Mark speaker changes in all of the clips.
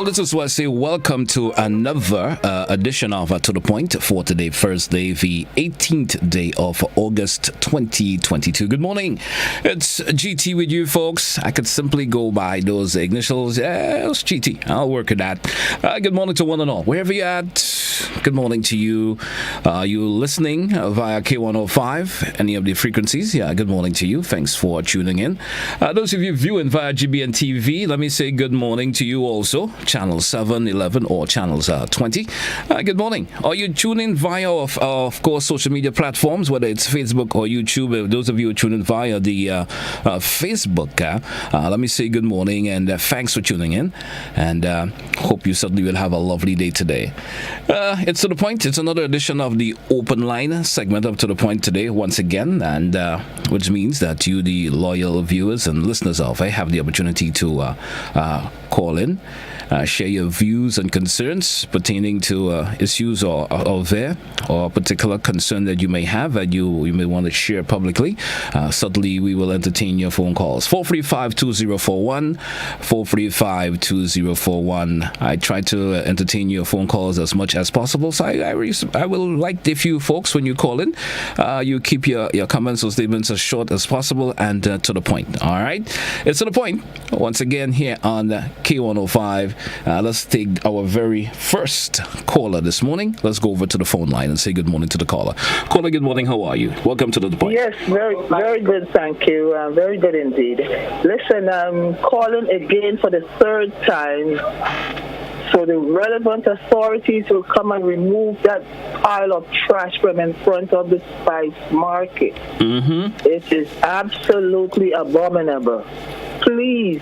Speaker 1: this is why I say welcome to another edition of To The Point for today, Thursday, the 18th day of August 2022. Good morning. It's GT with you, folks. I could simply go by those initials. Yeah, it's GT. I'll work with that. Good morning to one and all. Wherever you're at, good morning to you. You listening via K105, any of the frequencies? Yeah, good morning to you. Thanks for tuning in. Those of you viewing via GBN TV, let me say good morning to you also. Channel 7, 11, or channels 20. Good morning. Are you tuning via, of course, social media platforms, whether it's Facebook or YouTube? Those of you who tune in via the Facebook, let me say good morning and thanks for tuning in. And hope you certainly will have a lovely day today. It's To The Point. It's another edition of the Open Line segment of To The Point today, once again, and which means that you, the loyal viewers and listeners of it, have the opportunity to call in, share your views and concerns pertaining to issues or there, or a particular concern that you may have that you may want to share publicly. Certainly, we will entertain your phone calls. 435-2041, 435-2041. I try to entertain your phone calls as much as possible, so I will like if you folks, when you call in, you keep your comments or statements as short as possible and to the point. All right? It's To The Point, once again, here on K105. Let's take our very first caller this morning. Let's go over to the phone line and say good morning to the caller. Caller, good morning. How are you? Welcome to The Point.
Speaker 2: Yes, very, very good. Thank you. Very good indeed. Listen, I'm calling again for the third time. So the relevant authorities will come and remove that pile of trash from in front of the spice market. Mm-hmm. It is absolutely abominable. Please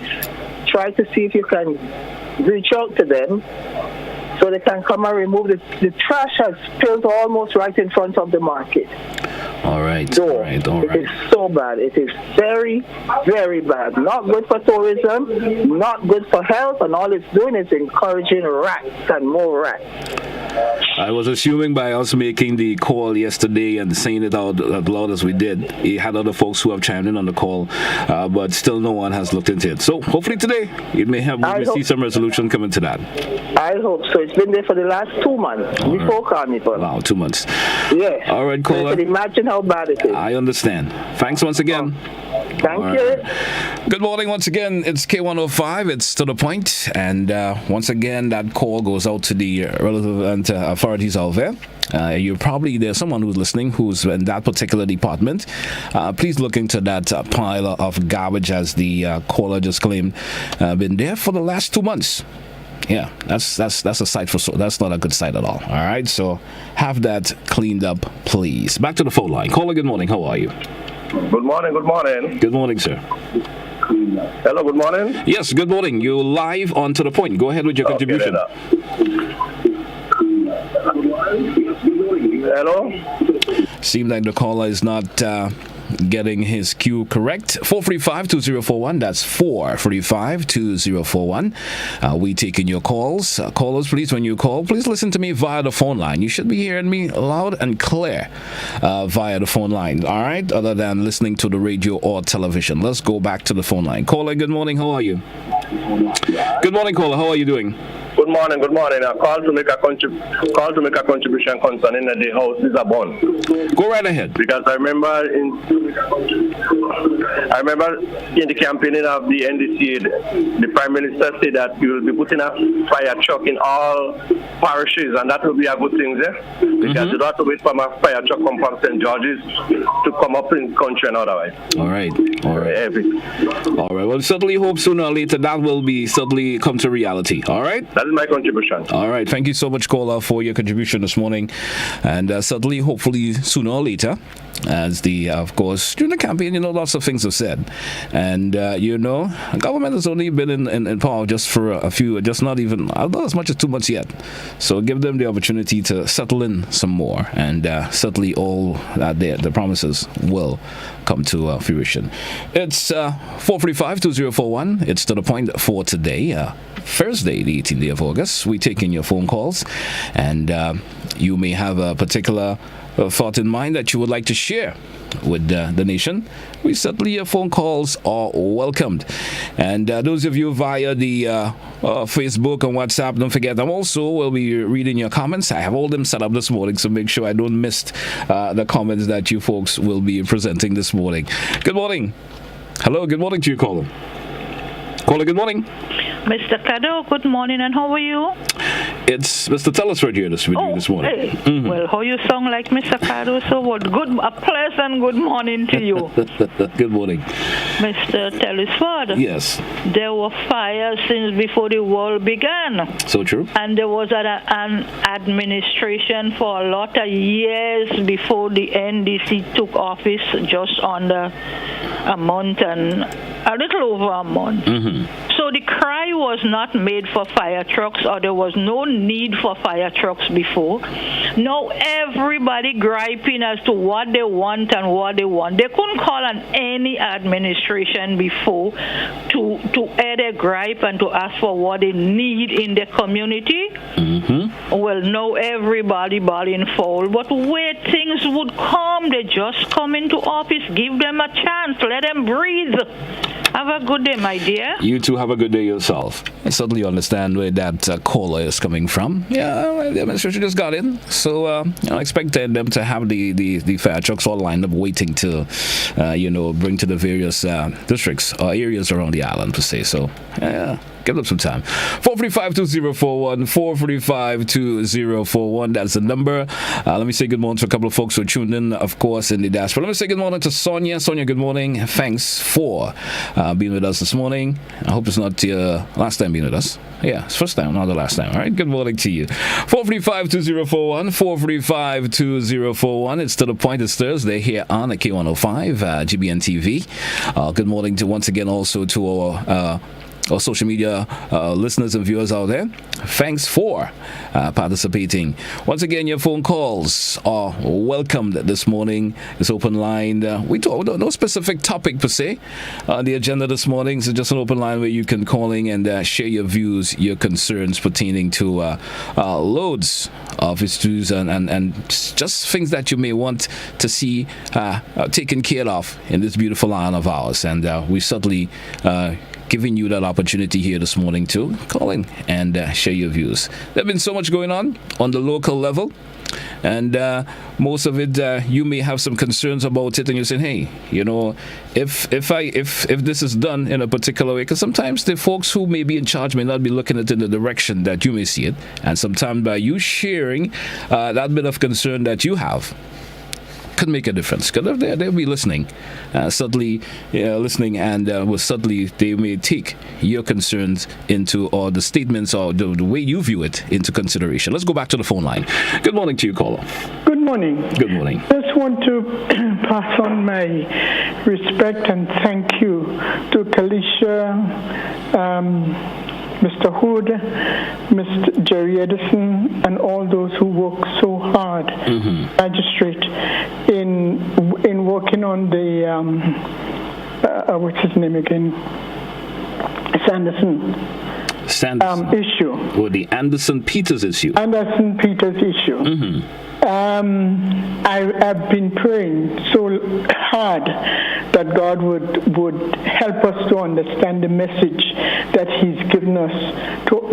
Speaker 2: try to see if you can reach out to them so they can come and remove the trash has spilled almost right in front of the market.
Speaker 1: All right.
Speaker 2: So
Speaker 1: all right.
Speaker 2: it is so bad. It is very, very bad. Not good for tourism, not good for health, and all it's doing is encouraging rats and more rats.
Speaker 1: I was assuming by us making the call yesterday and saying it out loud as we did, he had other folks who have chimed in on the call, but still no one has looked into it. So hopefully today we may see some resolution coming to that.
Speaker 2: I hope so. It's been there for the last 2 months before Carnival.
Speaker 1: Wow, 2 months.
Speaker 2: Yes.
Speaker 1: All right, caller.
Speaker 2: So you can imagine how bad it is.
Speaker 1: I understand. Thanks once again.
Speaker 2: Thank you.
Speaker 1: Good morning once again. It's K105. It's To The Point. And once again, that call goes out to the relevant authorities out there. There's someone who's listening who's in that particular department. Please look into that pile of garbage, as the caller just claimed, been there for the last 2 months. Yeah, that's a sight for that's not a good sight at all. All right, so have that cleaned up, please. Back to the phone line. Caller, good morning. How are you?
Speaker 3: Good morning, good morning.
Speaker 1: Good morning, sir.
Speaker 3: Hello, good morning.
Speaker 1: Yes, good morning. You're live on To The Point. Go ahead with your contribution.
Speaker 3: Hello?
Speaker 1: Seems like the caller is not getting his cue correct. 435-2041. That's 435-2041. We taking your calls. Callers, please, when you call, please listen to me via the phone line. You should be hearing me loud and clear via the phone line. All right? Other than listening to the radio or television. Let's go back to the phone line. Caller, good morning. How are you? Good morning, caller. How are you doing?
Speaker 3: Good morning, good morning. I called to make a contribution concerning the house is a bond.
Speaker 1: Go right ahead.
Speaker 3: Because I remember in the campaigning of the NDC, the Prime Minister said that he will be putting a fire truck in all parishes, and that will be a good thing there. Because you don't have to wait for my fire truck come from St. George's to come up in the country and otherwise.
Speaker 1: All right. All right. Well, certainly hope sooner or later that will be certainly come to reality. All right.
Speaker 3: That is my contribution.
Speaker 1: All right. Thank you so much, caller, for your contribution this morning. And certainly, hopefully, sooner or later, as of course, during the campaign, lots of things are said. And, government has only been in power just for a few, just not as much as 2 months yet. So give them the opportunity to settle in some more. And certainly all the promises will come to fruition. It's 435-2041. It's To The Point for today. Thursday, the 18th day of August. We take in your phone calls, and you may have a particular thought in mind that you would like to share with the nation, we certainly your phone calls are welcomed. And those of you via the Facebook and WhatsApp, don't forget, I'm also will be reading your comments. I have all them set up this morning, so make sure I don't miss the comments that you folks will be presenting this morning. Good morning. Hello, good morning to you, caller. Caller, good morning.
Speaker 4: Mr. Cado, good morning, and how are you?
Speaker 1: It's Mr. Telesford here with you this morning.
Speaker 4: Hey. Mm-hmm. Well, how you sound like Mr. Cado, so what? A pleasant good morning to you.
Speaker 1: Good morning.
Speaker 4: Mr. Telesford.
Speaker 1: Yes.
Speaker 4: There were fires since before the world began.
Speaker 1: So true.
Speaker 4: And there was an administration for a lot of years before the NDC took office, just under a month and a little over a month.
Speaker 1: Mm-hmm.
Speaker 4: So the cry was not made for fire trucks, or there was no need for fire trucks before. Now everybody griping as to what they want and what they want. They couldn't call on any administration before to add a gripe and to ask for what they need in the community.
Speaker 1: Mm-hmm.
Speaker 4: Well, now everybody bawling foul. But where things would come, they just come into office, give them a chance, let them breathe. Have a good day, my dear.
Speaker 1: You too have a good day yourself. I certainly understand where that caller is coming from. Yeah, the administration just got in. So I expected them to have the fire trucks all lined up waiting to, bring to the various districts or areas around the island per se. So, give them some time. 435-2041, 435-2041. That's the number. Let me say good morning to a couple of folks who are tuned in, of course, in the dashboard. Let me say good morning to Sonia. Sonia, good morning. Thanks for being with us this morning. I hope it's not your last time being with us. Yeah, it's first time, not the last time. All right, good morning to you. 435-2041, 435-2041. It's to the point. It's Thursday here on the K105 GBN TV. Good morning to once again also to our social media listeners and viewers out there. Thanks for participating. Once again, your phone calls are welcomed this morning. It's open line. We talk no specific topic per se on the agenda this morning. So just an open line where you can call in and share your views, your concerns pertaining to loads of issues and just things that you may want to see taken care of in this beautiful island of ours. And we certainly giving you that opportunity here this morning to call in and share your views. There's been so much going on the local level, and most of it you may have some concerns about it, and you're saying, hey, if this is done in a particular way, because sometimes the folks who may be in charge may not be looking at it in the direction that you may see it, and sometimes by you sharing that bit of concern that you have could make a difference, because they'll be listening, listening, and certainly they may take your concerns into, or the statements or the way you view it into consideration. Let's go back to the phone line. Good morning to you, caller.
Speaker 5: Good morning.
Speaker 1: Good morning.
Speaker 5: Just want to pass on my respect and thank you to Kalisha, Mr. Hood, Mr. Jerry Edison, and all those who work so hard, magistrate, in working on the what's his name again? Sanderson issue.
Speaker 1: Or the Anderson Peters issue.
Speaker 5: Anderson Peters issue.
Speaker 1: Mm-hmm.
Speaker 5: I've been praying so hard that God would help us to understand the message that He's given us to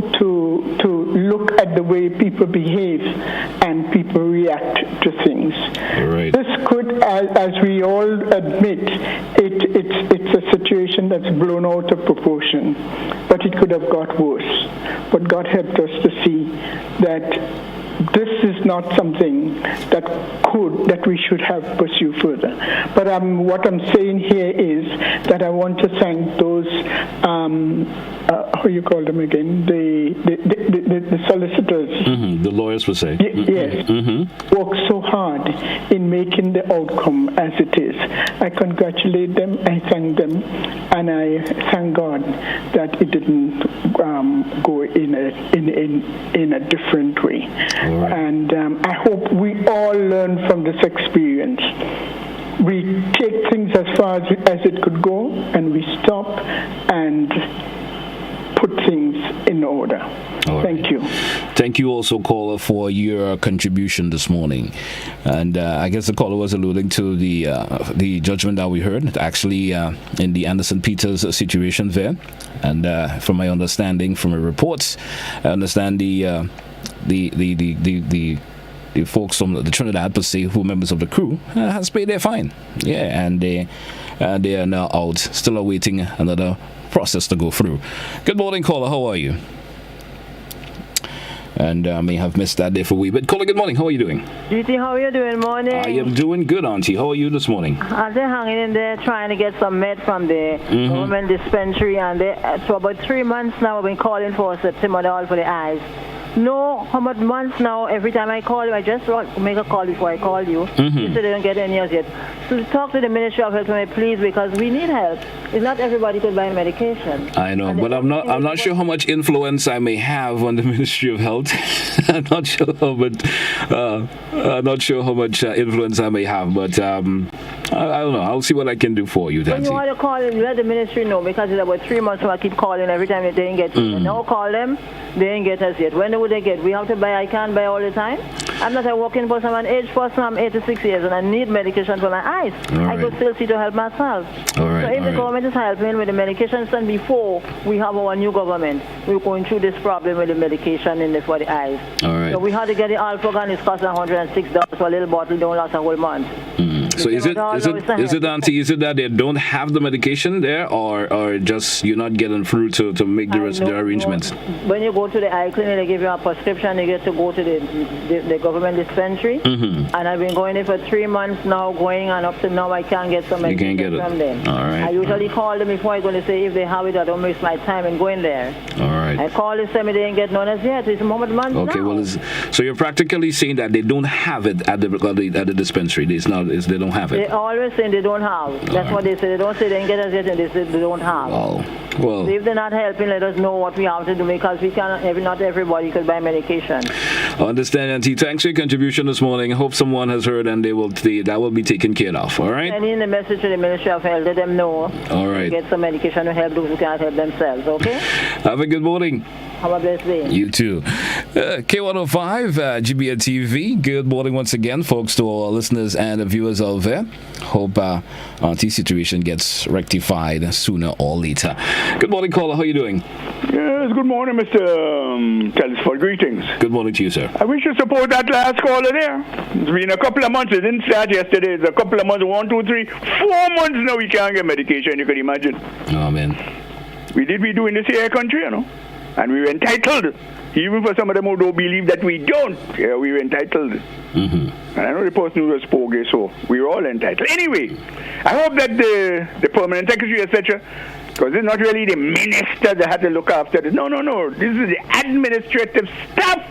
Speaker 5: look at the way people behave and people react to things.
Speaker 1: Right.
Speaker 5: This could, as we all admit, it's a situation that's blown out of proportion, but it could have got worse. But God helped us to see that this is not something that we should have pursued further. But what I'm saying here is that I want to thank those, how you call them again, the solicitors.
Speaker 1: Mm-hmm. The lawyers would say.
Speaker 5: Yes. Mm-hmm. Work so hard in making the outcome as it is. I congratulate them, I thank them, and I thank God that it didn't go in a different way.
Speaker 1: Right.
Speaker 5: And I hope we all learn from this experience. We take things as far as it could go, and we stop and put things in order. Thank you.
Speaker 1: Thank you also, caller, for your contribution this morning. And I guess the caller was alluding to the judgment that we heard, actually, in the Anderson Peters situation there. And from my understanding, from the reports, I understand the folks from the Trinidad per se, who members of the crew, has paid their fine. Yeah, and they are now out, still awaiting another process to go through. Good morning, caller. How are you? And I may have missed that there for a wee bit. Caller, good morning. How are you doing?
Speaker 6: GT, how are you doing? Morning.
Speaker 1: I am doing good, Auntie. How are you this morning?
Speaker 6: I'm just hanging in there trying to get some med from the government dispensary, and for about 3 months now I've been calling for Septimodol for the eyes. No, how much months now? Every time I call you, I just make a call before I call you. You say they don't get any as yet. So talk to the Ministry of Health, please, because we need help. It's not everybody could buy medication.
Speaker 1: I know, but I'm not sure how much influence I may have on the Ministry of Health. I'm not sure how much influence I may have, but I don't know. I'll see what I can do for you.
Speaker 6: When you want to call and let the ministry know, because it's about 3 months, so I keep calling every time they didn't get. Now call them, they ain't get us yet. When would they get? We have to buy. I can't buy all the time. I'm not a working person. I'm an aged person. I'm 86 years, and I need medication for my eyes. I could still see to help myself. So if the government is helping with the medication, and before we have our new government, we're going through this problem with the medication for the eyes. So we had to get the Alphagan. It's costing $106 for a little bottle. Don't last a whole month.
Speaker 1: So is it, Auntie, is it that they don't have the medication there, or just you're not getting through to make the rest of the arrangements?
Speaker 6: When you go to the eye clinic, they give you a prescription. You get to go to the government dispensary. And I've been going there for 3 months now, going, and up to now I can't get some medication from them.
Speaker 1: All right.
Speaker 6: I usually call them before I go to say if they have it. I don't waste my time in going there.
Speaker 1: All right.
Speaker 6: I call them, say they didn't get none as yet. It's Muhammad months
Speaker 1: okay,
Speaker 6: now.
Speaker 1: Well, so you're practically saying that they don't have it at the dispensary. They don't have it.
Speaker 6: They always say they don't have. That's what they say. They don't say they didn't get us yet, and they say they don't have.
Speaker 1: Well.
Speaker 6: So if they're not helping, let us know what we have to do, because we cannot. Not everybody could buy medication.
Speaker 1: I understand, Auntie. Thanks for your contribution this morning. I hope someone has heard, and that will be taken care of. All right.
Speaker 6: Sending the message to the Ministry of Health. Let them know.
Speaker 1: All right.
Speaker 6: Get some medication to help those who cannot help themselves. Okay.
Speaker 1: Have a good morning.
Speaker 6: Have a blessed day.
Speaker 1: You too. K105 GBA TV. Good morning once again, folks, to all our listeners and viewers out there. Hope Auntie's situation gets rectified sooner or later. Good morning, caller. How are you doing?
Speaker 7: Yes, good morning, Mr. Telesford. Greetings.
Speaker 1: Good morning to you, sir.
Speaker 7: I wish to support that last caller there. It's been a couple of months. It didn't start yesterday. It's a couple of months, 1, 2, 3, 4 months now we can't get medication, you can imagine.
Speaker 1: Oh, man.
Speaker 7: We do in this here country, you know. And we were entitled. Even for some of them who don't believe that we don't. Yeah, we were entitled. And I know the person who was spoke, so we were all entitled. Anyway, I hope that the permanent secretary, etc., because it's not really the minister that had to look after this. No. This is the administrative staff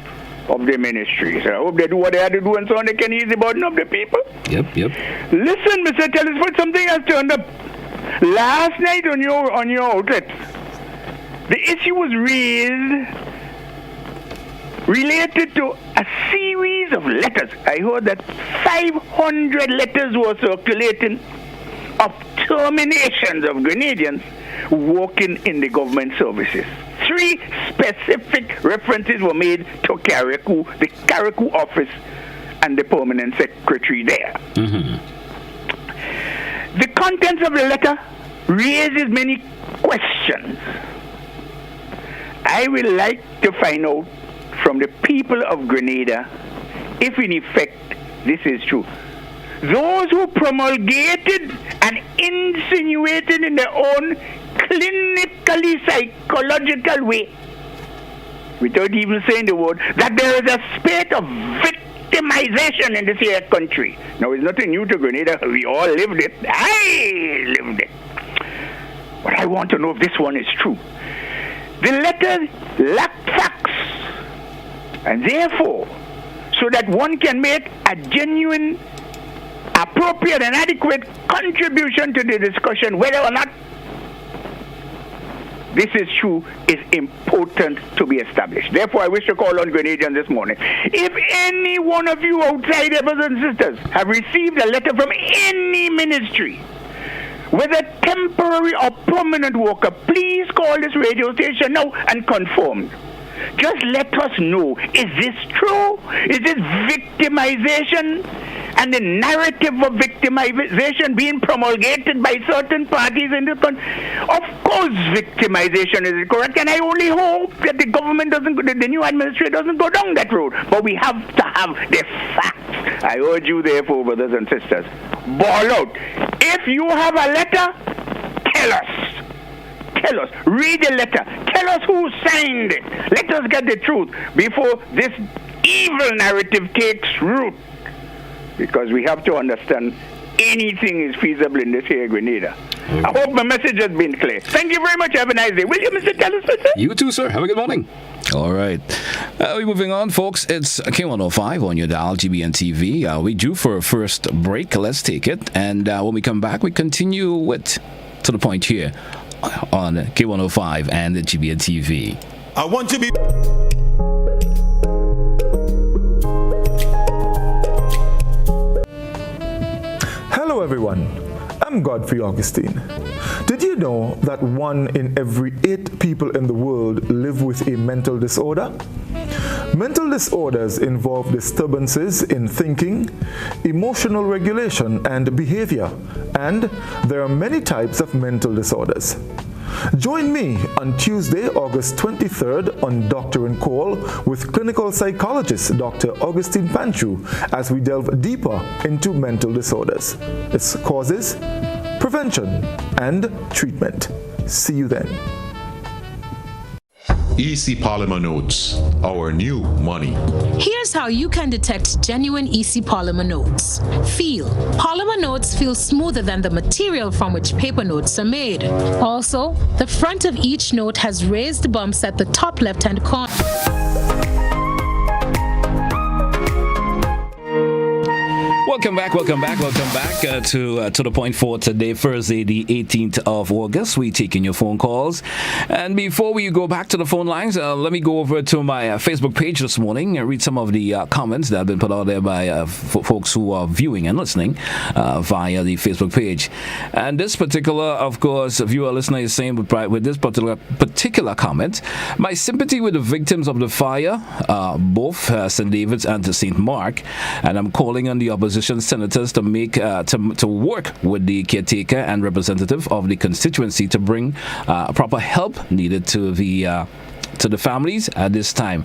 Speaker 7: of the ministry. So I hope they do what they had to do, and so on. They can ease the burden of the people.
Speaker 1: Yep.
Speaker 7: Listen, Mr. Telesford, something has turned up last night on your outlet. The issue was raised related to a series of letters. I heard that 500 letters were circulating of terminations of Grenadians working in the government services. 3 specific references were made to Carriacou, the Carriacou office, and the permanent secretary there. The contents of the letter raises many questions. I would like to find out from the people of Grenada if in effect this is true. Those who promulgated and insinuated in their own clinically psychological way, without even saying the word, that there is a spate of victimization in this here country. Now, it's nothing new to Grenada. We all lived it. I lived it. But I want to know if this one is true. The letter lacked facts, and therefore, so that one can make a genuine, appropriate, and adequate contribution to the discussion, whether or not this is true, is important to be established. Therefore, I wish to call on Grenadians this morning. If any one of you outside brothers and sisters have received a letter from any ministry whether temporary or permanent worker, please call this radio station now and confirm. Just let us know, is this true? Is this victimization? And the narrative of victimization being promulgated by certain parties in this country. Of course, victimization is correct, and I only hope that the government the new administration doesn't go down that road. But we have to have the facts. I urge you, therefore, brothers and sisters, ball out. If you have a letter, tell us. Tell us. Read the letter. Tell us who signed it. Let us get the truth before this evil narrative takes root. Because we have to understand anything is feasible in this here Grenada. I hope my message has been clear. Thank you very much. Have a nice day. Will you, Mr. Telesford?
Speaker 1: You too, sir. Have a good morning. All right. We're moving on, folks. It's K105 on your dial, GBN TV. We due for a first break. Let's take it. And when we come back, we continue with To The Point here on K105 and the GBN TV.
Speaker 8: I want to be...
Speaker 9: Hello everyone, I'm Godfrey Augustine. Did you know that 1 in every 8 people in the world live with a mental disorder? Mental disorders involve disturbances in thinking, emotional regulation, and behavior, and there are many types of mental disorders. Join me on Tuesday, August 23rd on Doctor and Call with clinical psychologist Dr. Augustine Panchu as we delve deeper into mental disorders, its causes, prevention, and treatment. See you then.
Speaker 8: EC Polymer Notes, our new money.
Speaker 10: Here's how you can detect genuine EC Polymer Notes. Feel. Polymer notes feel smoother than the material from which paper notes are made. Also, the front of each note has raised bumps at the top left-hand corner.
Speaker 1: Welcome back to The Point for today, Thursday, the 18th of August. We're taking your phone calls. And before we go back to the phone lines, let me go over to my Facebook page this morning and read some of the comments that have been put out there by folks who are viewing and listening via the Facebook page. And this particular, of course, viewer listener is saying with this particular comment, my sympathy with the victims of the fire, both St. David's and to St. Mark, and I'm calling on the opposition senators to make to work with the caretaker and representative of the constituency to bring proper help needed to the families at this time.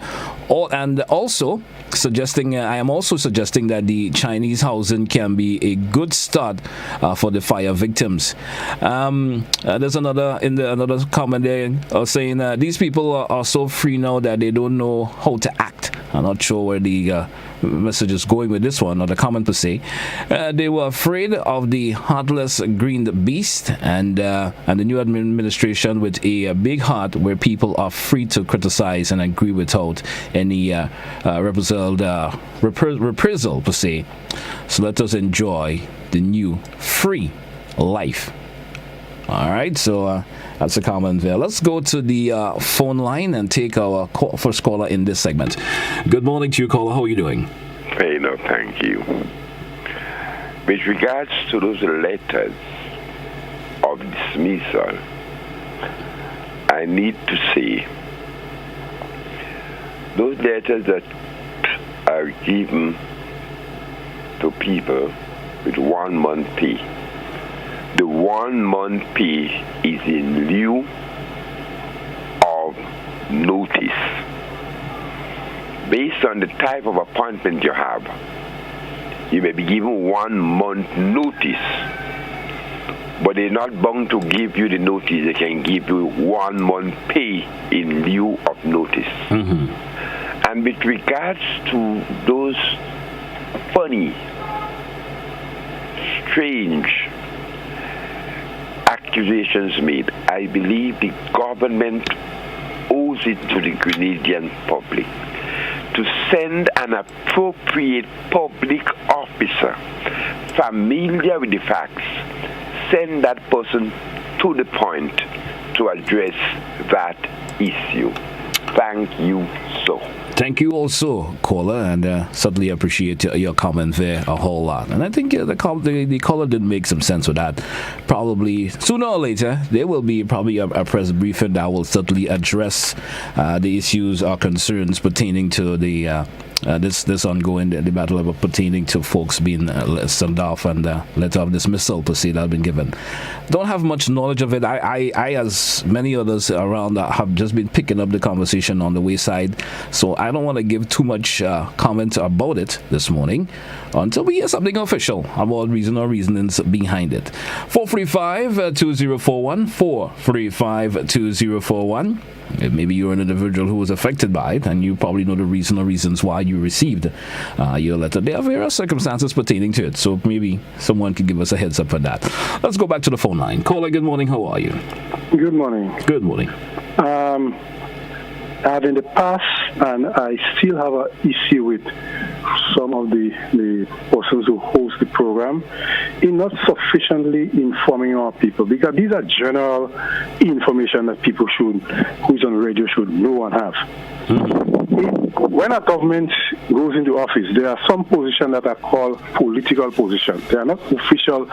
Speaker 1: I am also suggesting that the Chinese housing can be a good start for the fire victims. There's another comment there saying these people are so free now that they don't know how to act. I'm not sure where the message is going with this one, or the comment per se. They were afraid of the heartless green beast and the new administration with a big heart where people are free to criticize and agree without any reprisal per se. So let us enjoy the new free life. All right, so that's a comment there. Let's go to the phone line and take our first caller in this segment. Good morning to you, caller. How are you doing?
Speaker 11: Hey, no, thank you. With regards to those letters of dismissal, I need to say those letters that are given to people with 1 month pay. The 1 month pay is in lieu of notice. Based on the type of appointment you have, you may be given 1 month notice, but they're not bound to give you the notice. They can give you 1 month pay in lieu of notice. Mm-hmm. And with regards to those funny, strange accusations made, I believe the government owes it to the Grenadian public to send an appropriate public officer familiar with the facts, send that person to the point to address that issue. Thank you so.
Speaker 1: Thank you also, caller, and certainly appreciate your comment there a whole lot. And I think the caller did make some sense with that. Probably sooner or later there will be probably a press briefing that will certainly address the issues or concerns pertaining to the this ongoing the battle pertaining to folks being sent off and letter of dismissal per se that have been given. Don't have much knowledge of it. I as many others around have just been picking up the conversation on the wayside, so I don't want to give too much comment about it this morning until we hear something official about reason or reasonings behind it. 435-2041 435-2041. Maybe you're an individual who was affected by it and you probably know the reason or reasons why you received your letter. There are various circumstances pertaining to it, so maybe someone could give us a heads up on that. Let's go back to the phone line. Caller, good morning. How are you?
Speaker 12: Good morning.
Speaker 1: Good morning.
Speaker 12: I have in the past, and I still have an issue with some of the persons who host the program in not sufficiently informing our people, because these are general information that people who is on the radio should know and have. When a government goes into office, there are some positions that are called political positions. They are not official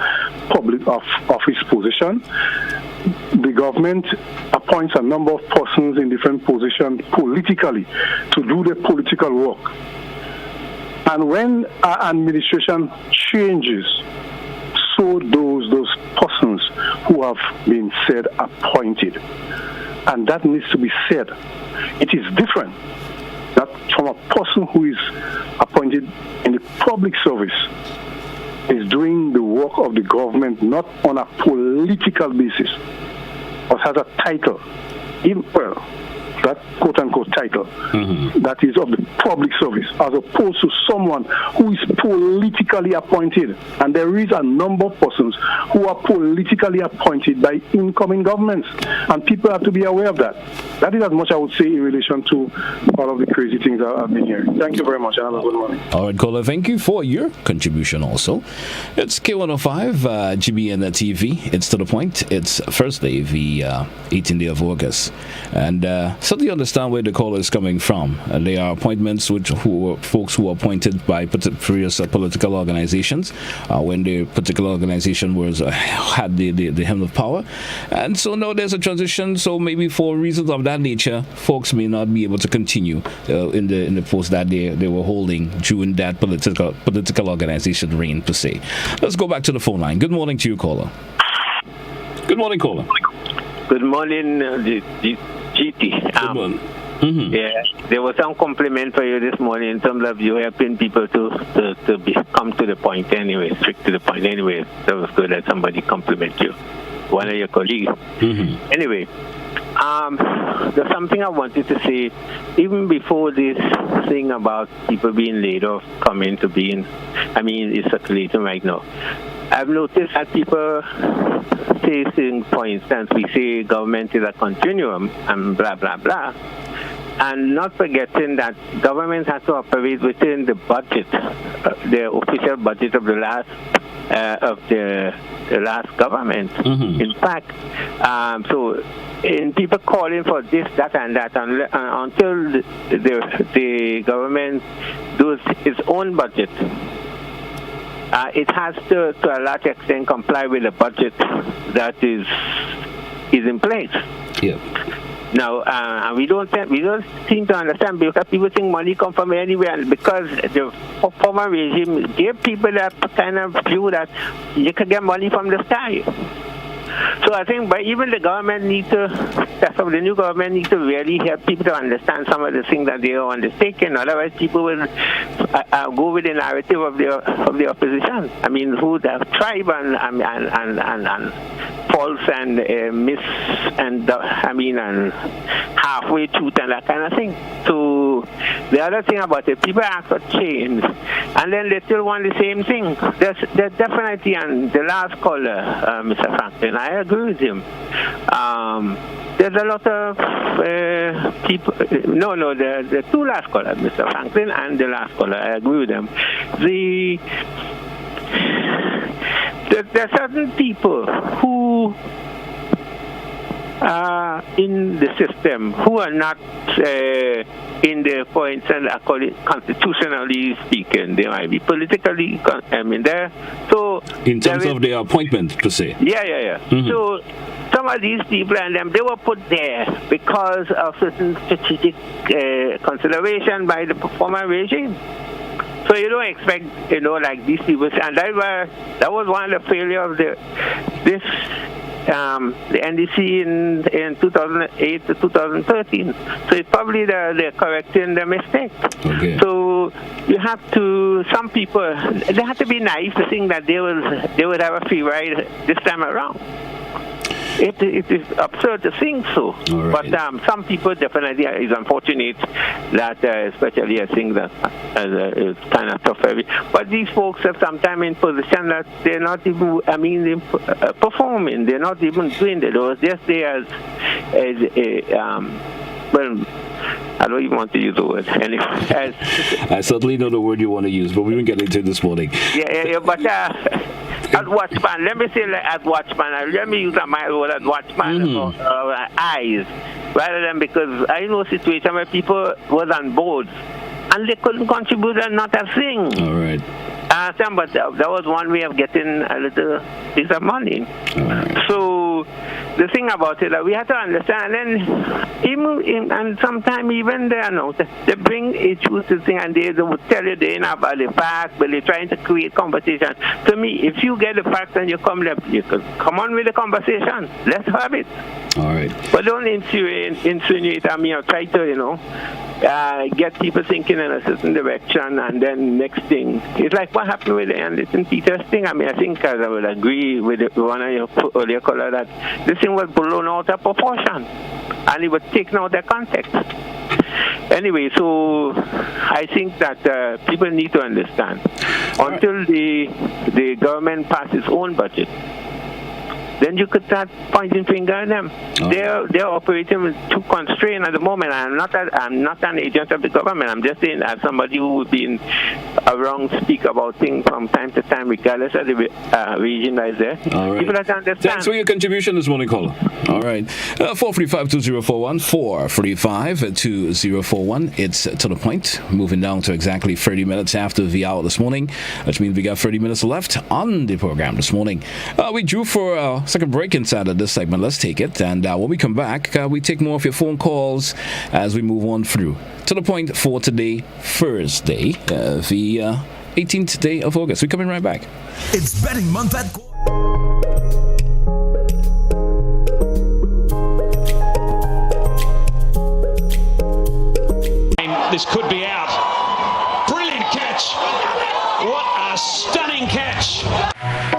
Speaker 12: public office positions. The government appoints a number of persons in different positions politically to do the political work. And when our administration changes, so those persons who have been said appointed. And that needs to be said. It is different that from a person who is appointed in the public service is doing the work of the government not on a political basis, but has a title, that quote-unquote title, that is of the public service, as opposed to someone who is politically appointed. And there is a number of persons who are politically appointed by incoming governments, and people have to be aware of that. That is as much I would say in relation to all of the crazy things that I've been hearing. Thank you very much, and have a good morning.
Speaker 1: All right, caller, thank you for your contribution also. It's K105, GBN TV. It's to the point. It's Thursday, the 18th day of August. And certainly understand where the caller is coming from. There are appointments folks who are appointed by various political organizations when the particular organization had the helm of power. And so now there's a transition, so maybe for reasons of that nature, folks may not be able to continue in the post that they were holding during that political organization reign per se. Let's go back to the phone line. Good morning to you, caller. Good morning, caller.
Speaker 13: Good morning, GT.
Speaker 1: Good morning.
Speaker 13: Yeah, there was some compliment for you this morning in terms of you helping people to come to the point anyway, strict to the point anyway. That was good that somebody compliment you, one of your colleagues. Anyway, there's something I wanted to say, even before this thing about people being laid off coming to being, it's circulating right now. I've noticed that people say things, for instance, we say government is a continuum and blah, blah, blah. And not forgetting that government has to operate within the budget, the official budget of the last government. In fact, so in people calling for this, that, and that, until the government does its own budget, it has to a large extent, comply with the budget that is in place.
Speaker 1: Yeah.
Speaker 13: Now, we don't seem to understand, because people think money come from anywhere, and because the former regime gave people that kind of view that you can get money from the sky. So I think, but even the government the new government needs to really help people to understand some of the things that they are undertaking. Otherwise, people will go with the narrative of the opposition. Who have tried and false and miss and and halfway truth and that kind of thing. So the other thing about it, people ask for change, and then they still want the same thing. There's definitely, and the last caller, Mr. Franklin, I agree with him. There's a lot of people. The two last callers, Mr. Franklin and the last caller, I agree with them. There are certain people who in the system who are not in the, for instance, I call it constitutionally speaking. They might be politically, there. So
Speaker 1: in terms of their appointment, per se.
Speaker 13: Yeah. Mm-hmm. So some of these people and them, they were put there because of certain strategic consideration by the former regime. So you don't expect, like these people, and that was one of the failures of the NDC in 2008 to 2013. So it's probably they're correcting the mistake.
Speaker 1: Okay.
Speaker 13: So you have to, some people, they have to be naive to think that they would have a free ride this time around. It is absurd to think so.
Speaker 1: Right.
Speaker 13: But some people definitely, it's unfortunate that, especially I think that it's kind of tough. But these folks are sometimes in position that they're not even, performing. They're not even doing it. They was just there I don't even want to use the word. Anyway,
Speaker 1: I certainly know the word you want to use, but we won't get into it this morning.
Speaker 13: Yeah, but as watchman, let me say as watchman, let me use a mild word as watchman or eyes, rather than, because I know a situation where people was on boards and they couldn't contribute and not a thing.
Speaker 1: All right.
Speaker 13: But that was one way of getting a little piece of money.
Speaker 1: Right.
Speaker 13: So the thing about it, we have to understand, and sometimes even they bring issues to thing, and they would tell you they ain't about the fact, but they're trying to create competition. To me, if you get the facts and you come on with the conversation. Let's have it.
Speaker 1: All right.
Speaker 13: But don't insinuate or try to, get people thinking in a certain direction, and then next thing, it's like what happened with the Anderson Peters thing. I think I would agree with one of your earlier callers that this thing was blown out of proportion, and it was taken out of context. Anyway, so I think that people need to understand, until the government passes its own budget, then you could start pointing finger at them. They're operating with too constrained at the moment. I'm not an agent of the government. I'm just saying, as somebody who would be around speak about things from time to time, regardless of the region that is there.
Speaker 1: All right.
Speaker 13: People have to understand.
Speaker 1: Thanks for your contribution this morning, caller. All right. 435-2041, 435-2041. It's to the point. Moving down to exactly 30 minutes after the hour this morning, which means we got 30 minutes left on the program this morning. We drew for second break inside of this segment. Let's take it, and when we come back, we take more of your phone calls as we move on through to the point for today, Thursday, the 18th day of August. We're coming right back.
Speaker 14: It's betting month at
Speaker 15: this could be out. Brilliant catch. What a stunning catch.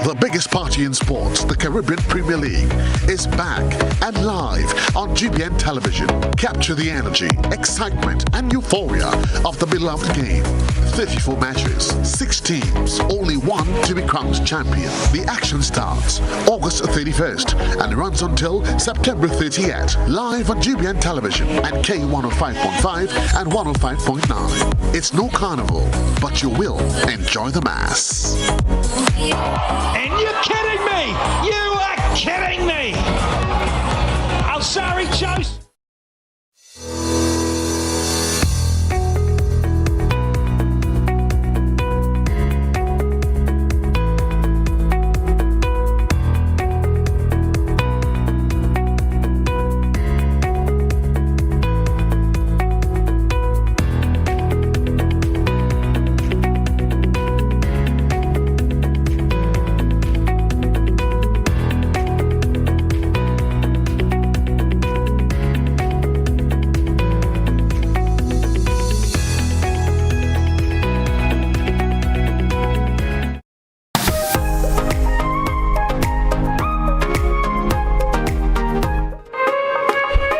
Speaker 16: The biggest party in sports, the Caribbean Premier League, is back and live on GBN television. Capture the energy, excitement, and euphoria of the beloved game. 34 matches, 6 teams, only one to be crowned champion. The action starts August 31st and runs until September 30th. Live on GBN television and K105.5 and 105.9. It's no carnival, but you will enjoy the mass.
Speaker 15: And you're kidding me! You are kidding me! Al-Sari chose...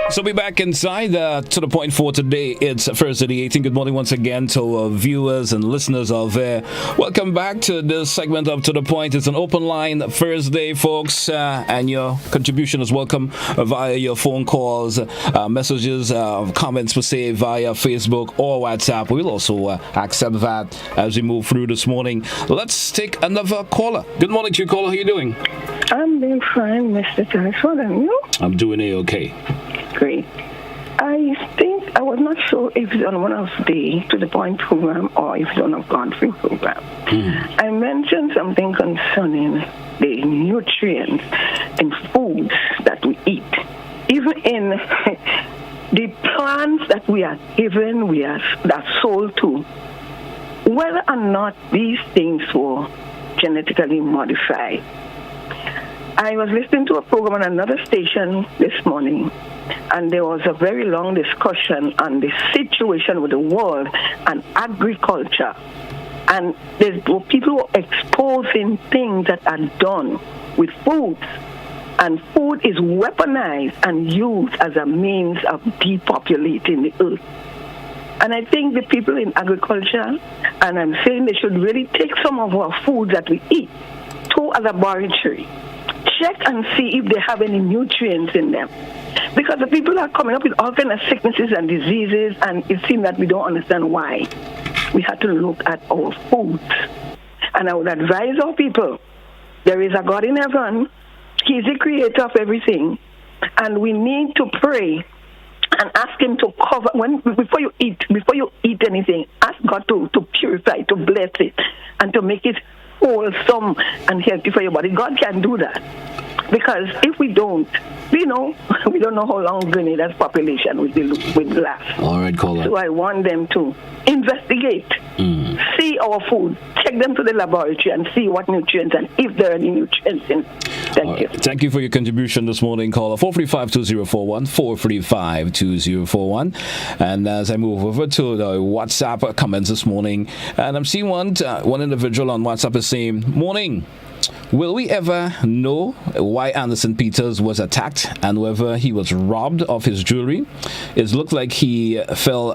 Speaker 1: So we're back inside to the point for today. It's Thursday the 18th. Good morning once again to our viewers and listeners out there. Welcome back to this segment of To The Point. It's an open line Thursday, folks, and your contribution is welcome via your phone calls, messages, comments per se via Facebook or WhatsApp. We'll also accept that as we move through this morning. Let's take another caller. Good morning to you, caller. How are you doing?
Speaker 17: I'm doing fine, Mr. Telesford, and you?
Speaker 1: I'm doing A-okay.
Speaker 17: great. I think I was not sure if it's on one of the To the Point program or if it's on a Godfrey program. I mentioned something concerning the nutrients in foods that we eat. Even in the plants that we are given, that's sold to, whether or not these things were genetically modified. I was listening to a program on another station this morning, and there was a very long discussion on the situation with the world and agriculture. And there's people who are exposing things that are done with foods. And food is weaponized and used as a means of depopulating the earth. And I think the people in agriculture, and I'm saying they should really take some of our foods that we eat to a laboratory. Check and see if they have any nutrients in them. Because the people are coming up with all kinds of sicknesses and diseases, and it seems that we don't understand why. We have to look at our foods. And I would advise our people, there is a God in heaven. He's the creator of everything. And we need to pray and ask him to cover, before you eat anything, ask God to purify, to bless it, and to make it wholesome and healthy for your body. God can do that. Because if we don't, we don't know how long Grenada's population will last.
Speaker 1: All right, caller.
Speaker 17: So I want them to investigate, see our food, take them to the laboratory and see what nutrients and if there are any nutrients in. Thank you.
Speaker 1: Thank you for your contribution this morning, caller. 435-2041, 435-2041. And as I move over to the WhatsApp comments this morning, and I'm seeing one individual on WhatsApp is saying, morning. Will we ever know why Anderson Peters was attacked and whether he was robbed of his jewelry? It looked like he fell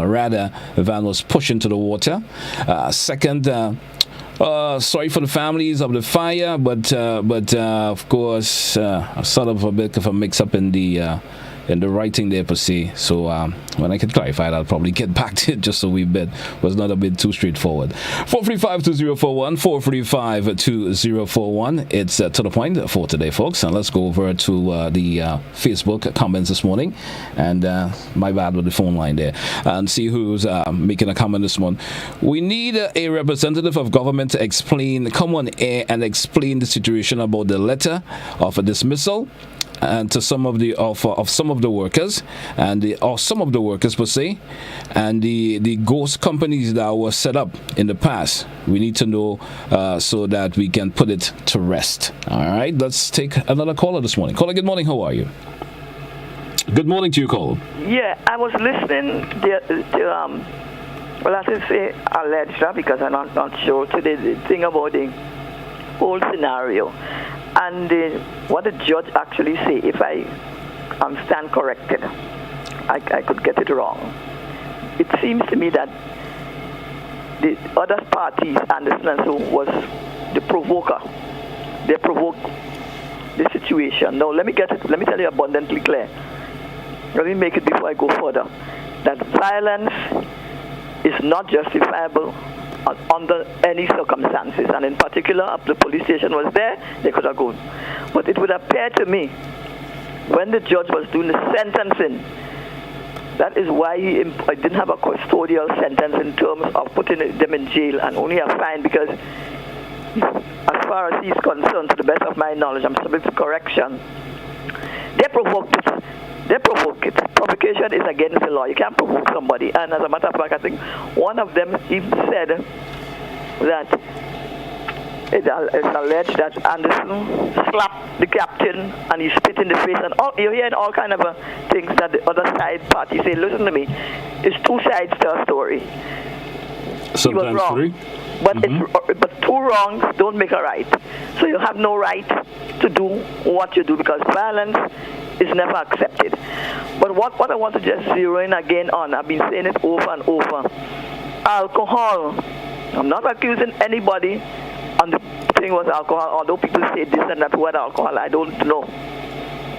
Speaker 1: rather than was pushed into the water. Second, sorry for the families of the fire, but of course, sort of a bit of a mix-up in the writing there per se. So when I can clarify that, I'll probably get back to it just so was not a bit too straightforward. 435-2041, 435-2041. It's to the point for today, folks. And let's go over to the Facebook comments this morning. And my bad with the phone line there. And see who's making a comment this morning. We need a representative of government to come on air and explain the situation about the letter of a dismissal and to some of the some of the workers or some of the workers per se, and the ghost companies that were set up in the past. We need to know so that we can put it to rest. All right, let's take another caller this morning. Caller, good morning. How are you? Good morning to you, caller.
Speaker 18: Yeah, I was listening to well, I should say alleged, because I'm not sure, to the thing about the whole scenario. And what the judge actually say, if I stand corrected, I could get it wrong. It seems to me that the other parties, Anderson and so, was the provoker. They provoked the situation. Now, let me tell you abundantly clear. Let me make it before I go further. That violence is not justifiable under any circumstances, and in particular, if the police station was there, they could have gone. But it would appear to me, when the judge was doing the sentencing, that is why he didn't have a custodial sentence in terms of putting them in jail and only a fine, because as far as he's concerned, to the best of my knowledge, I'm subject to correction, they provoked it. They provoke it. Provocation is against the law. You can't provoke somebody. And as a matter of fact, I think one of them even said that it's alleged that Anderson slapped the captain and he spit in the face. And you're hearing all kind of things that the other side party say. Listen to me. It's two sides to a story.
Speaker 1: Sometimes
Speaker 18: he was wrong.
Speaker 1: Three.
Speaker 18: But but two wrongs don't make a right. So you have no right to do what you do, because violence is never accepted. But what I want to just zero in again on, I've been saying it over and over, alcohol. I'm not accusing anybody, and the thing was alcohol, although people say this and that word alcohol, I don't know.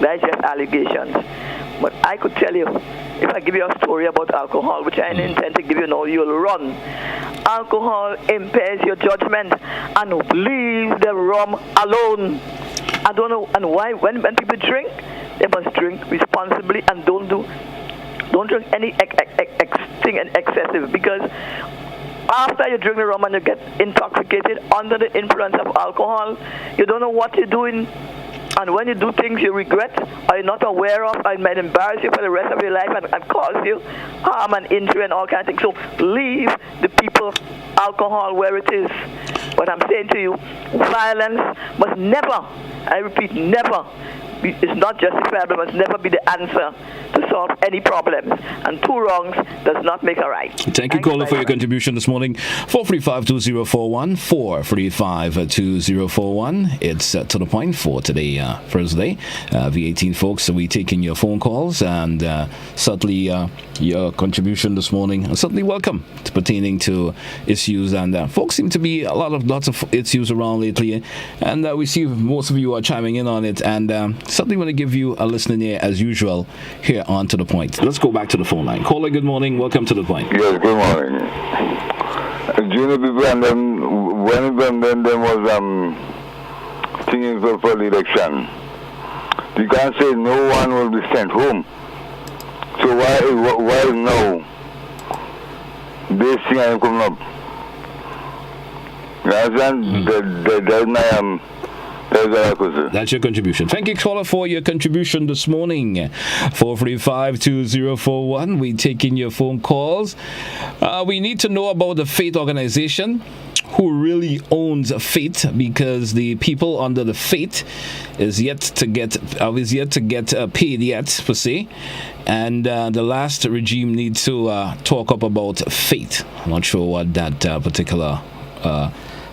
Speaker 18: That's just allegations. But I could tell you, if I give you a story about alcohol, which I intend to give you now, you'll run. Alcohol impairs your judgment and leave the rum alone. I don't know, and why when people drink, they must drink responsibly and don't drink any thing excessive, because after you drink the rum and you get intoxicated under the influence of alcohol, you don't know what you're doing. And when you do things you regret or you're not aware of, it might embarrass you for the rest of your life and cause you harm and injury and all kinds of things. So leave the people alcohol where it is. But I'm saying to you, violence must never, I repeat, never, it's not justifiable, must never be the answer to solve any problems. And two wrongs does not make a right.
Speaker 1: Thank you, caller, for your contribution this morning. 435-2041, 435-2041. It's to the point for today, Thursday, V18, folks. So we're taking your phone calls, and certainly your contribution this morning is certainly welcome, pertaining to issues. And folks seem to be lots of issues around lately, and we see most of you are chiming in on it, and certainly want to give you a listening ear as usual here on To The Point. Let's go back to the phone line. Caller, good morning. Welcome to The Point.
Speaker 19: Yes, good morning. Junior people, and then when there was thinking for the election, you can't say no one will be sent home. So why now this thing is coming up? You understand?
Speaker 1: That's your contribution. Thank you, caller, for your contribution this morning. 435-2041. We're taking your phone calls. We need to know about the faith organization, who really owns faith, because the people under the faith is yet to get paid yet, per se. And the last regime needs to talk up about faith. I'm not sure what that particular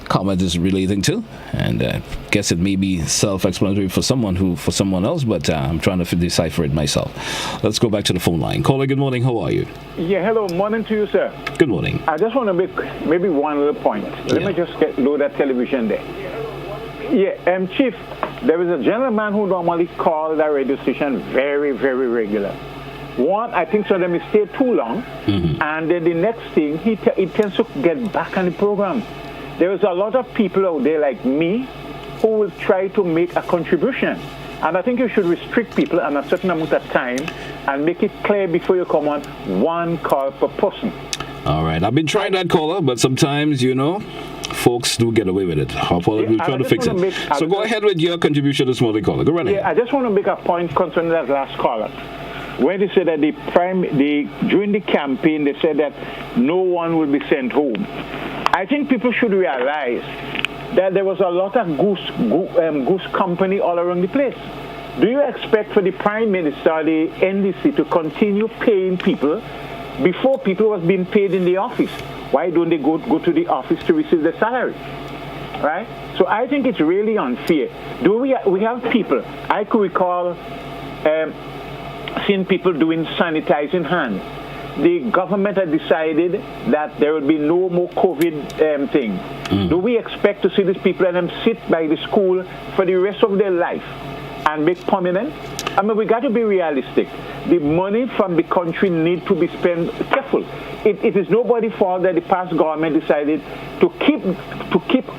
Speaker 1: comment is relating to, and I guess it may be self-explanatory for someone else, but I'm trying to decipher it myself. Let's go back to the phone line. Caller, good morning. How are you?
Speaker 20: Yeah, hello. Morning to you, sir.
Speaker 1: Good morning.
Speaker 20: I just want to make maybe one little point. Let me just load that television there. Yeah, Chief, there is a gentleman who normally calls that radio station very, very regular. One, I think some of them stay too long, and then the next thing, he tends to get back on the program. There is a lot of people out there like me who will try to make a contribution. And I think you should restrict people on a certain amount of time and make it clear before you come on, one call per person.
Speaker 1: All right. I've been trying that, caller, but sometimes, folks do get away with it. We'll try to fix it. So go ahead with your contribution this morning, caller. Go right ahead.
Speaker 20: Yeah, I just want to make a point concerning that last caller. When they said that during the campaign, they said that no one will be sent home. I think people should realize that there was a lot of goose company all around the place. Do you expect for the Prime Minister, the NDC, to continue paying people before people was being paid in the office? Why don't they go to the office to receive the salary? Right? So I think it's really unfair. We have people, I could recall seeing people doing sanitizing hands. The government had decided that there will be no more COVID thing. Do we expect to see these people and them sit by the school for the rest of their life and make permanent? I mean, we got to be realistic. The money from the country need to be spent careful. It is nobody's fault that the past government decided to keep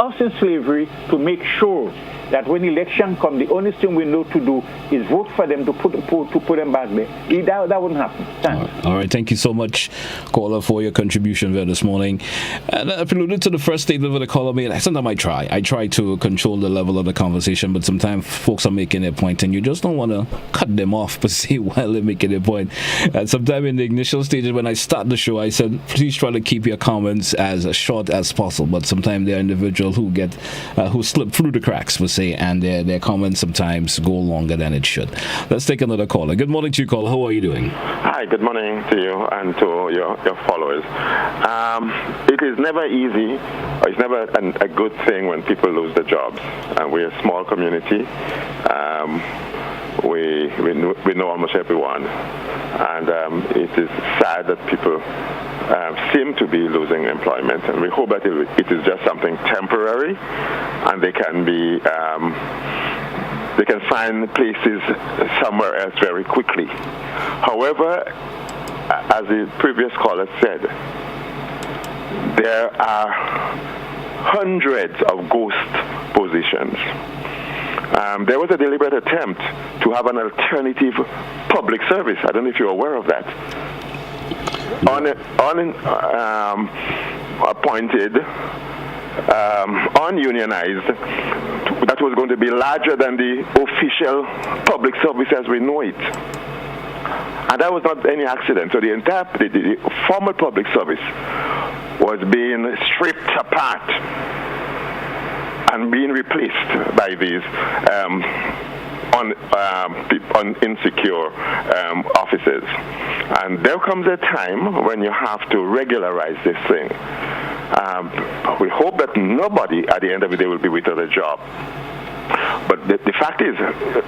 Speaker 20: us in slavery, to make sure that when election comes, the only thing we know to do is vote for them to put them back there. That wouldn't happen. Thanks.
Speaker 1: All right. Thank you so much, caller, for your contribution there this morning. And I've alluded to the first statement of the caller made. Sometimes I try to control the level of the conversation, but sometimes folks are making their point, and you just don't want to cut them off per se while they're making their point. And sometimes in the initial stages when I start the show, I said, please try to keep your comments as short as possible. But sometimes there are individuals who slip through the cracks per se, and their comments sometimes go longer than it should. Let's take another caller. Good morning to you, caller. How are you doing?
Speaker 21: Hi, good morning to you and to your followers. It is never easy, or it's never a good thing when people lose their jobs. We're a small community. We know almost everyone. And it is sad that people seem to be losing employment, and we hope that it is just something temporary, and they can find places somewhere else very quickly. However, as the previous caller said, there are hundreds of ghost positions, there was a deliberate attempt to have an alternative public service. I don't know if you're aware of that. Appointed, ununionized, that was going to be larger than the official public service as we know it. And that was not any accident. So the entire the formal public service was being stripped apart and being replaced by these insecure offices. And there comes a time when you have to regularize this thing. We hope that nobody at the end of the day will be without a job. But the fact is,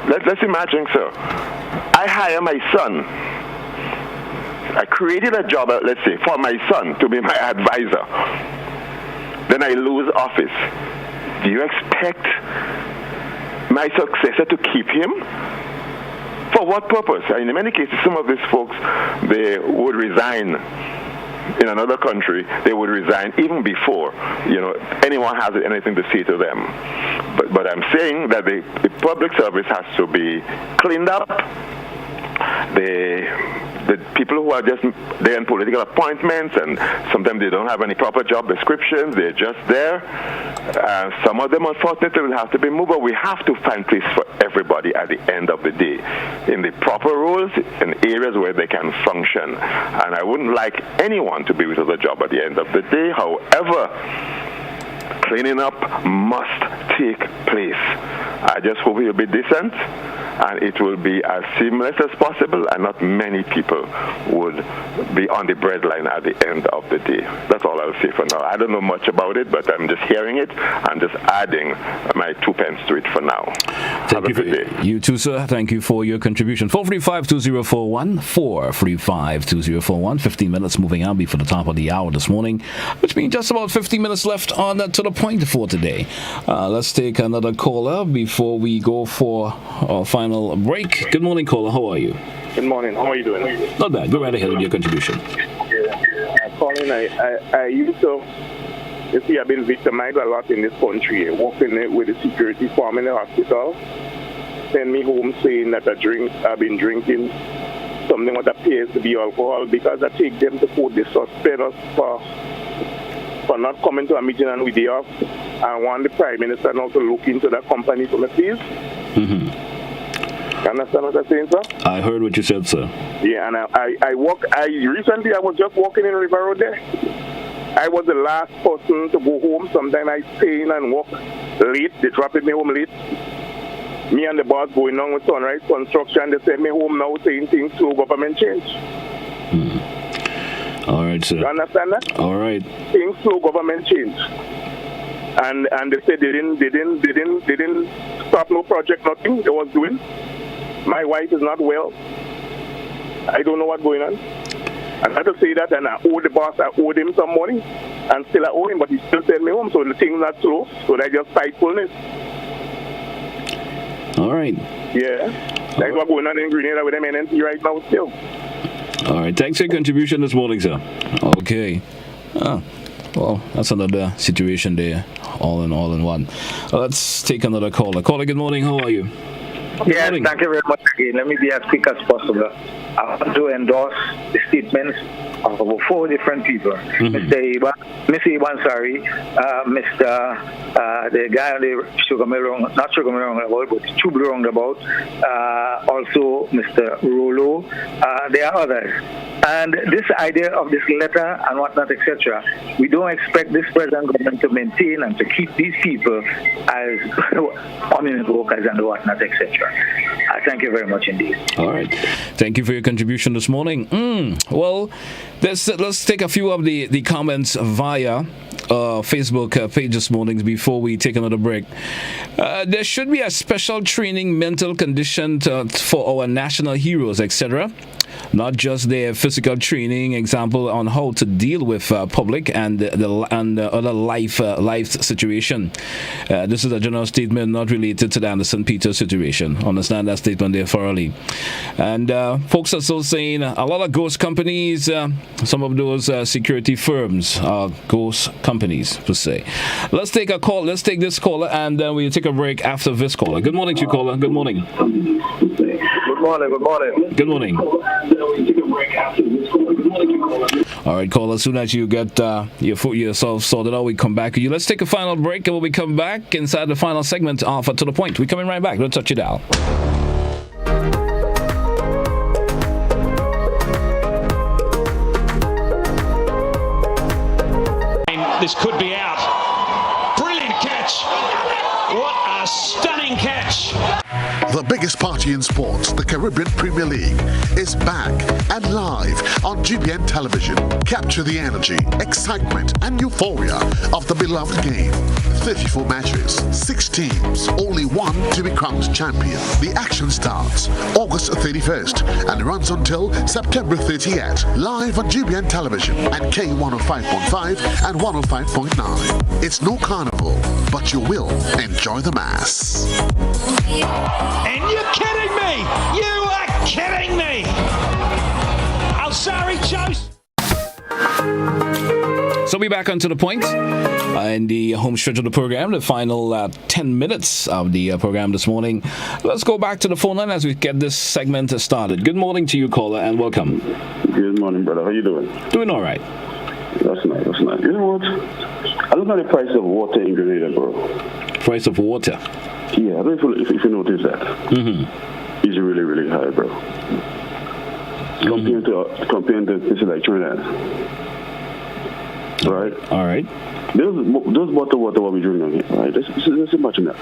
Speaker 21: let's imagine, sir, I hire my son. I created a job, let's say, for my son to be my advisor. Then I lose office. Do you expect my successor to keep him? For what purpose? In many cases, some of these folks, they would resign in another country. They would resign even before, anyone has anything to say to them. But I'm saying that the public service has to be cleaned up. The people who are just there in political appointments, and sometimes they don't have any proper job descriptions, they're just there. Some of them, unfortunately, will have to be moved, but we have to find place for everybody at the end of the day in the proper roles, in areas where they can function. And I wouldn't like anyone to be without a job at the end of the day. However, cleaning up must take place. I just hope it will be decent and it will be as seamless as possible, and not many people would be on the breadline at the end of the day. That's all I'll say for now. I don't know much about it, but I'm just hearing it. I'm just adding my 2 pence to it for now.
Speaker 1: Thank you, you too, sir. Thank you for your contribution. 435-2041, 435-2041. 15 minutes moving on before the top of the hour this morning, which means just about 15 minutes left on To The Point for today. Let's take another caller before we go for our final break. Good morning, caller. How are you?
Speaker 2: Good morning. How are you doing?
Speaker 1: Not bad. Go right ahead with your contribution.
Speaker 2: Colin, I used to, you see, I've been victimized a lot in this country, working with the security firm in the hospital. Send me home saying that I've been drinking something that appears to be alcohol, because I take them to court. They suspend us for not coming to a meeting and we day off. I want the Prime Minister now to look into that company for me, please.
Speaker 1: Mm-hmm.
Speaker 2: You understand what I'm saying, sir?
Speaker 1: I heard what you said, sir.
Speaker 2: Yeah, and recently I was just walking in River Road there. I was the last person to go home. Sometimes I stay in and walk late. They dropped me home late. Me and the boss going on with Sunrise Construction. They sent me home now saying things to government change.
Speaker 1: All right, sir.
Speaker 2: You understand that?
Speaker 1: All right.
Speaker 2: Things to government change. And they said they didn't stop no project, nothing they was doing. My wife is not well. I don't know what's going on. I had to say that, and I owe the boss, I owed him some money, and still I owe him, but he still sent me home, so the thing's not slow, so that's just spitefulness.
Speaker 1: All right.
Speaker 2: Yeah. That's what's going on in Grenada with them NNP right now still.
Speaker 1: All right. Thanks for your contribution this morning, sir. Okay. Well, that's another situation there, all in one. Let's take another caller. Caller, good morning. How are you?
Speaker 22: Yes, thank you very much again. Let me be as quick as possible. I want to endorse the statements of about 4 different people. Mr. Ibansari, Mr. The guy on the Sugar Mill roundabout, but Tube roundabout, also Mr. Rolo. There are others. And this idea of this letter and whatnot, etc., we don't expect this present government to maintain and to keep these people as permanent workers and whatnot, etc. Thank you very much indeed.
Speaker 1: All right. Thank you for your contribution this morning. Well, let's take a few of the comments via Facebook page this morning before we take another break. There should be a special training mental condition for our national heroes, etc. not just their physical training, example on how to deal with public and the other life situation. This is a general statement not related to the Anderson Peters situation. Understand that statement there thoroughly. And folks are still saying a lot of ghost companies, some of those security firms are ghost companies per se. Let's take a call. Let's take this caller, and then we'll take a break after this caller. Good morning to you, caller. Good morning.
Speaker 3: Good morning. Good morning.
Speaker 1: Good morning. All right, caller. As soon as you get yourself sorted out, we come back to you. Let's take a final break, and when we come back inside the final segment of To The Point, we're coming right back. Don't touch it down.
Speaker 15: This could be out. Brilliant catch. What a stunning catch.
Speaker 16: The biggest party in sports, the Caribbean Premier League, is back and live on GBN television. Capture the energy, excitement, and euphoria of the beloved game. 34 matches, 6 teams, only one to be crowned champion. The action starts August 31st and runs until September 30th. Live on GBN television and K105.5 and 105.9. It's no carnival, but you will enjoy the mass.
Speaker 15: And you're kidding me! You are kidding me! I'm sorry, Joe.
Speaker 1: So we're back onto the point in the home stretch of the program, the final 10 minutes of the program this morning. Let's go back to the phone line as we get this segment started. Good morning to you, caller, and welcome.
Speaker 4: Good morning, brother. How you doing?
Speaker 1: Doing all right.
Speaker 4: That's nice. That's nice. You know what? I look at the price of water in Grenada, bro.
Speaker 1: Price of water?
Speaker 4: Yeah, I don't know if you notice that.
Speaker 1: Mm-hmm.
Speaker 4: It's really, really high, bro. Comparing to places like Trinidad. Right?
Speaker 1: All right.
Speaker 4: Those bottled water what we drink on here, right? Let's imagine that.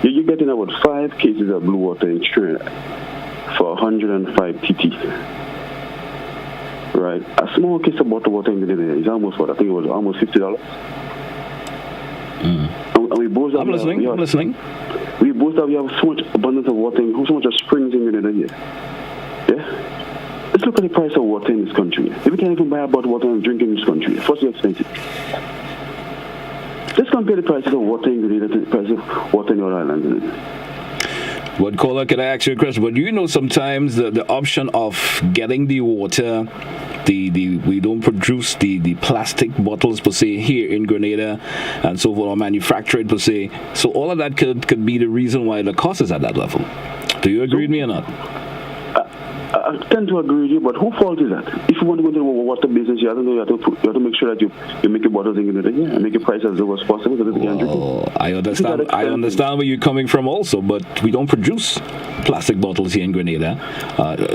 Speaker 4: You're getting about 5 cases of blue water in Trinidad for 105 TT. Right? A small case of bottled water in Grenada is almost what? I think it was almost $50. And we both have,
Speaker 1: I'm listening.
Speaker 4: We both have so much abundance of water, so much of springs in Grenada here. Yeah? Let's look at the price of water in this country. If we can't even buy a bottle of water and drink in this country, it's what's expensive. Let's compare the prices of water in Grenada to the price of water in your island.
Speaker 1: What, caller, can I ask you a question? But do you know sometimes the option of getting the water, we don't produce the plastic bottles per se here in Grenada and so forth, or manufacture it per se. So all of that could be the reason why the cost is at that level. Do you agree with me or not?
Speaker 4: I tend to agree with you, but whose fault is that? If you want to go into the water business, you have to make sure that you make your bottles in Grenada and make your price as low as possible so that they can drink it.
Speaker 1: I understand where you're coming from also, but we don't produce plastic bottles here in Grenada.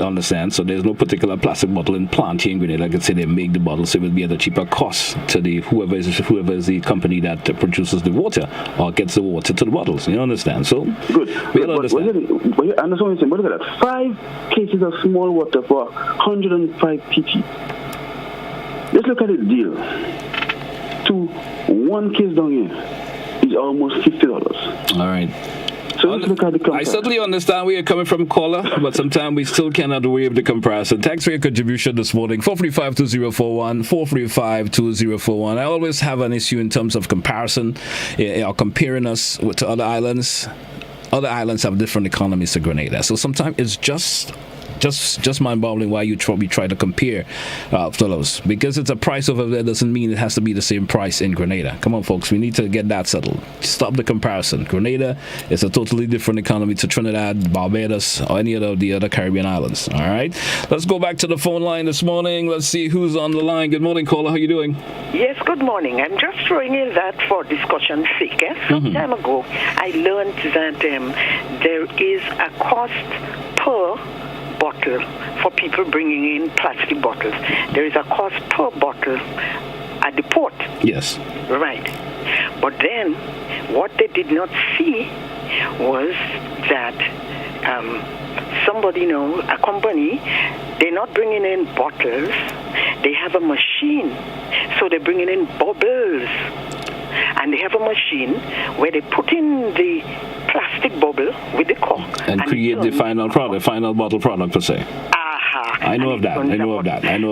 Speaker 1: Understand? So there's no particular plastic bottling plant here in Grenada. I could say they make the bottles, so it will be at a cheaper cost to the whoever is the company that produces the water or gets the water to the bottles. You understand? So
Speaker 4: good.
Speaker 1: We understand.
Speaker 4: But you understand what I'm saying? But look at that. 5 cases of small water for 105 TT. Let's look at the deal. To 1 case down here is almost $50.
Speaker 1: All right.
Speaker 4: So let's look at the comparison.
Speaker 1: I certainly understand where you're coming from, caller, but sometimes we still cannot waive the comparison. Thanks for your contribution this morning. 435-2041, 435-2041. I always have an issue in terms of comparison, comparing us to other islands. Other islands have different economies to Grenada, so sometimes it's just mind-boggling why we try to compare fellows, because it's a price over there doesn't mean it has to be the same price in Grenada. Come on, folks, we need to get that settled. Stop the comparison. Grenada is a totally different economy to Trinidad, Barbados, or any of the other Caribbean islands. All right, let's go back to the phone line this morning. Let's see who's on the line. Good morning, caller. How you doing?
Speaker 23: Yes, good morning. I'm just throwing in that for discussion's sake. Some time ago, I learned that there is a cost per bottle for people bringing in plastic bottles. There is a cost per bottle at the port.
Speaker 1: Yes.
Speaker 23: Right. But then what they did not see was that somebody, a company, they're not bringing in bottles. They have a machine. So they're bringing in bubbles. And they have a machine where they put in the plastic bubble with the cork
Speaker 1: and create the final product, final bottle product per se. I know of that.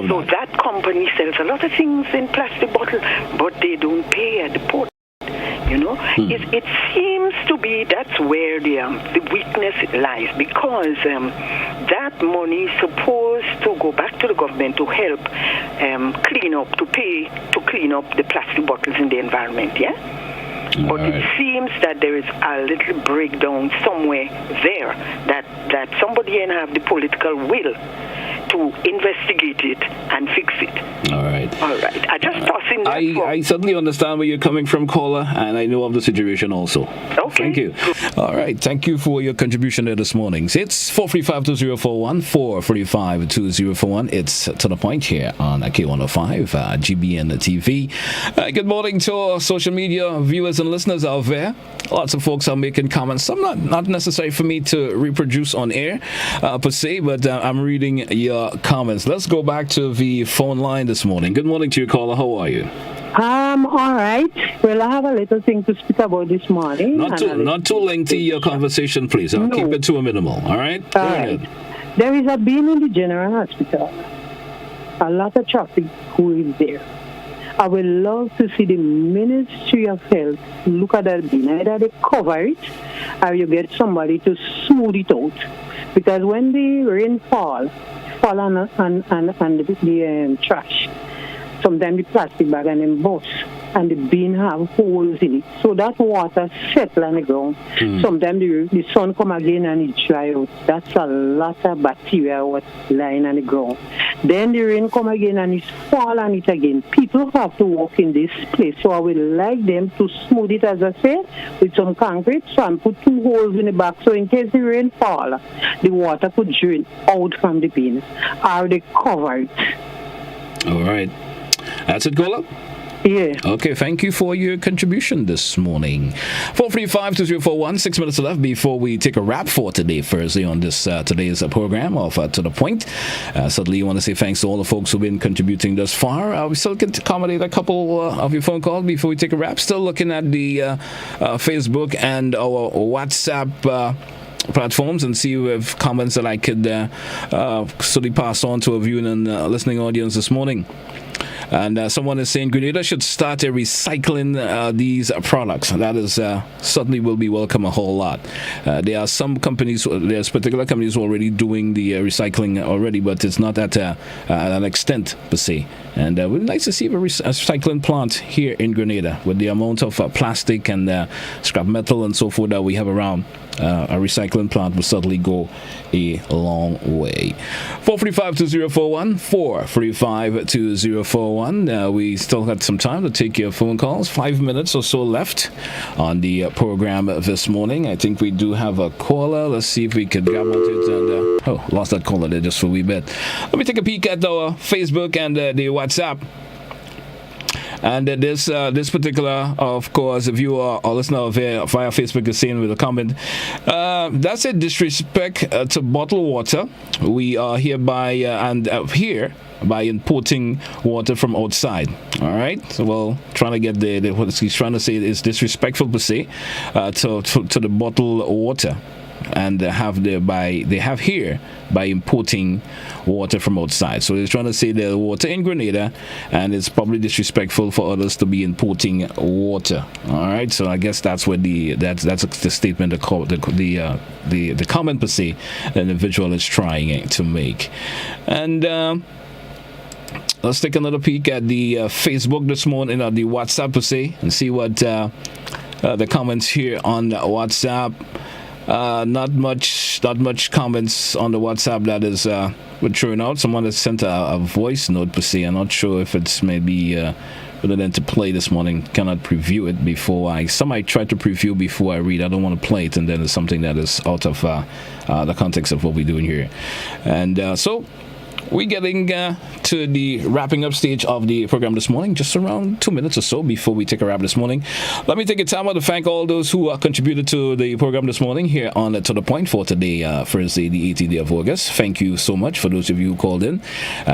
Speaker 23: So that company sells a lot of things in plastic bottle, but they don't pay at the port. You know, it seems to be that's where the weakness lies, because that money is supposed to go back to the government to help clean up the plastic bottles in the environment, yeah? But it seems that there is a little breakdown somewhere there, that somebody can have the political will to investigate it and fix it.
Speaker 1: All right.
Speaker 23: I just toss in that.
Speaker 1: I certainly understand where you're coming from, caller, and I know of the situation also.
Speaker 23: Okay.
Speaker 1: Thank you. All right. Thank you for your contribution there this morning. It's 435-2041, 435-2041. It's To The Point here on K105, GBN TV. Good morning to our social media viewers and listeners out there. Lots of folks are making comments. Some not necessary for me to reproduce on air per se, but I'm reading your comments. Let's go back to the phone line this morning. Good morning to you, caller. How are you?
Speaker 5: All right. Well, I have a little thing to speak about this morning.
Speaker 1: Not too lengthy your conversation, please. I'll keep it to a minimal. All right? Go ahead.
Speaker 5: There is a bin in the general hospital. A lot of traffic going there. I would love to see the Ministry of Health look at that bin. Either they cover it or you get somebody to smooth it out. Because when the rain fall on the trash, sometimes the plastic bag and then bust, and the bin have holes in it. So that water settle on the ground. Sometimes the sun come again and it dry out. That's a lot of bacteria what's lying on the ground. Then the rain come again and it fall on it again. People have to walk in this place. So I would like them to smooth it, as I said, with some concrete and put 2 holes in the back. So in case the rain fall, the water could drain out from the bin. Or they cover it.
Speaker 1: All right. That's it, caller?
Speaker 5: Yeah.
Speaker 1: Okay, thank you for your contribution this morning. 435-2041, 6 minutes left before we take a wrap for today, Thursday, on this today's program of To The Point. Certainly, you want to say thanks to all the folks who've been contributing thus far. We still can accommodate a couple of your phone calls before we take a wrap. Still looking at the Facebook and our WhatsApp platforms and see if comments that I could sort of pass on to a viewing and listening audience this morning. And someone is saying Grenada should start recycling these products. That is certainly will be welcome a whole lot. There are some companies, there's particular companies already doing the recycling already, but it's not at an extent per se. And it would be nice to see a recycling plant here in Grenada with the amount of plastic and scrap metal and so forth that we have around. A recycling plant will certainly go a long way. 435-2041, 435-2041. We still got some time to take your phone calls. 5 minutes or so left on the program this morning. I think we do have a caller. Let's see if we can grab onto it. And lost that caller there just for a wee bit. Let me take a peek at our Facebook and the WhatsApp. And this particular, of course, viewer or listener via Facebook is saying with a comment, that's a disrespect to bottled water. We are hereby by importing water from outside. All right. So, well, trying to get what he's trying to say is disrespectful per se to the bottled water. And they have here by importing water from outside. So they're trying to say the water in Grenada, and it's probably disrespectful for others to be importing water. All right. So I guess that's where that's the statement, the comment per se, the individual is trying to make. And let's take another peek at the Facebook this morning, the WhatsApp per se, and see what the comments here on WhatsApp. Not much comments on the WhatsApp that is thrown out. Someone has sent a voice note per se. I'm not sure if it's maybe rather than to play this morning. Cannot preview it before I try to preview before I read. I don't want to play it and then it's something that is out of the context of what we're doing here. And so we're getting to the wrapping up stage of the program this morning, just around 2 minutes or so before we take a wrap this morning. Let me take a time out to thank all those who contributed to the program this morning here on To The Point for today, Thursday, the 18th day of August. Thank you so much for those of you who called in,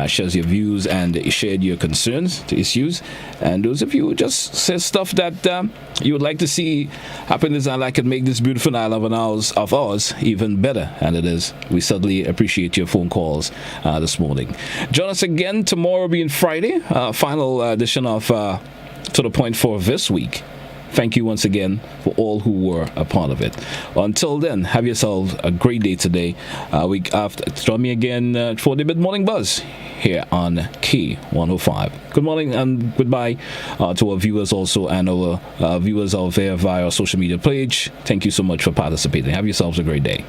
Speaker 1: shared your views and shared your concerns to issues, and those of you who just said stuff that you would like to see happen is that I could make this beautiful island of ours even better, and it is. We certainly appreciate your phone calls this morning. Join us again tomorrow being Friday, final edition of To The Point for this week. Thank you once again for all who were a part of it. Until then, have yourselves a great day today. Week after, join me again for the mid-morning buzz here on K105. Good morning and goodbye to our viewers also and our viewers out there via our social media page. Thank you so much for participating. Have yourselves a great day.